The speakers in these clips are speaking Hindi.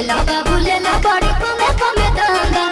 ला बाबू ले ला बड़ी कमे कमे दांगा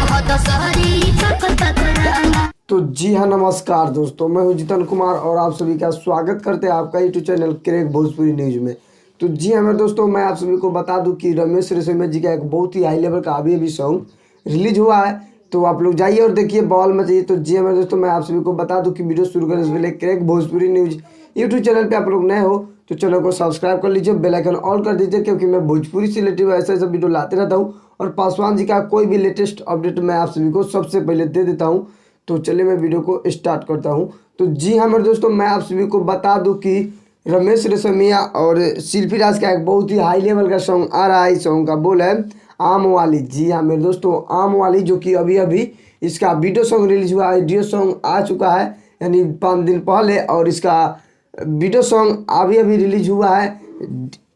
हो तो सहरी चकल पकड़ांगा। तो जी हाँ, नमस्कार दोस्तों, मैं हूं जितन कुमार और आप सभी का स्वागत करते हैं आपका YouTube channel crack Bhojpuri news में। तो जी हाँ मेरे दोस्तों, मैं आप सभी को बता दूं कि रमेश रेशमिया जी का एक बहुत ही हाई लेवल का अभी सॉन्ग रिलीज हुआ है, तो आप लोग जाइए और देखिए, बॉल मचाइए। तो जी हाँ मेरे दोस्तों, मैं आप सभी को बता दूं कि वीडियो शुरू करने से पहले crack Bhojpuri news YouTube channel पे आप लोग नए हो तो चैनल को सब्सक्राइब कर लीजिए, बेल आइकन ऑल कर दीजिए, क्योंकि मैं भोजपुरी से रिलेटेड ऐसे ऐसे वीडियो लाते रहता हूँ और पासवान जी का कोई भी लेटेस्ट अपडेट मैं आप सभी को सबसे पहले दे देता हूँ। तो चलिए मैं वीडियो को स्टार्ट करता हूँ। तो जी हाँ मेरे दोस्तों, मैं आप सभी को बता दूं कि रमेश रेशमिया और शिल्पी राज का एक बहुत ही हाई लेवल का सॉन्ग आ रहा है। इस सॉन्ग का बोल है आम वाली। जी हाँ मेरे दोस्तों, आम वाली, जो कि अभी अभी इसका वीडियो सॉन्ग रिलीज हुआ है। ऑडियो सॉन्ग आ चुका है यानी 5 दिन पहले, और इसका वीडियो सॉन्ग अभी अभी रिलीज हुआ है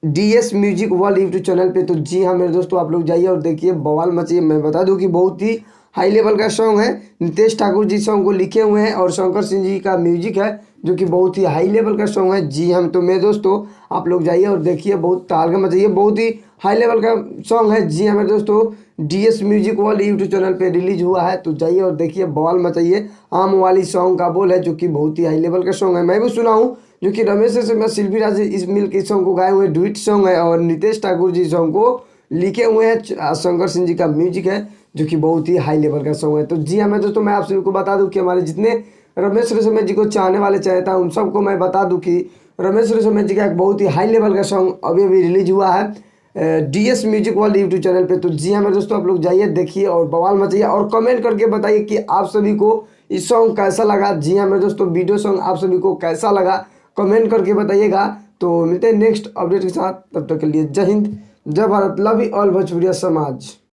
DS music world YouTube channel पे। तो जी हाँ मेरे दोस्तों, आप लोग जाइए और देखिए, बवाल मचिए। मैं बता दूं कि बहुत ही हाई लेवल का सॉन्ग है। नितेश ठाकुर जी सॉन्ग को लिखे हुए हैं और शंकर सिंह जी का म्यूजिक है, जो कि बहुत ही हाई लेवल का सॉन्ग है। जी हम तो मेरे दोस्तों, आप लोग जाइए और देखिए, बहुत ताल का मचाइए, बहुत ही हाई लेवल का सॉन्ग है। जी हाँ मेरे दोस्तों, DS music world YouTube channel पे रिलीज हुआ है, तो जाइए और देखिए, बवाल मचाइए। आम वाली सॉन्ग का बोल है, जो कि बहुत ही हाई लेवल का सॉन्ग है। मैं भी सुना हूँ, जो कि रमेश रेशमिया शिल्पी राज इस मिल के सॉन्ग को गाए हुए डुइट सॉन्ग है, और नितेश ठाकुर जी सॉन्ग को लिखे हुए हैं, शंकर सिंह जी का म्यूजिक है, जो कि बहुत ही हाई लेवल का सॉन्ग है। तो जी हाँ मैं दोस्तों, मैं आप सभी को बता दूं कि हमारे जितने रमेश रेशमिया जी को चाहने वाले चाहता हूँ उन सबको मैं बता दूं कि रमेश रेशमिया जी का एक बहुत ही हाई लेवल का सॉन्ग अभी अभी रिलीज हुआ है DS music world YouTube channel पे। तो जी हाँ मेरे दोस्तों, आप लोग जाइए, देखिए और बवाल मचाइए और कमेंट करके बताइए कि आप सभी को इस सॉन्ग कैसा लगा। जी हाँ मेरे दोस्तों, वीडियो सॉन्ग आप सभी को कैसा लगा कमेंट करके बताइएगा। तो मिलते हैं नेक्स्ट अपडेट के साथ, तब तक के लिए जय हिंद, जय भारत, लव यू ऑल भोजपुरिया समाज।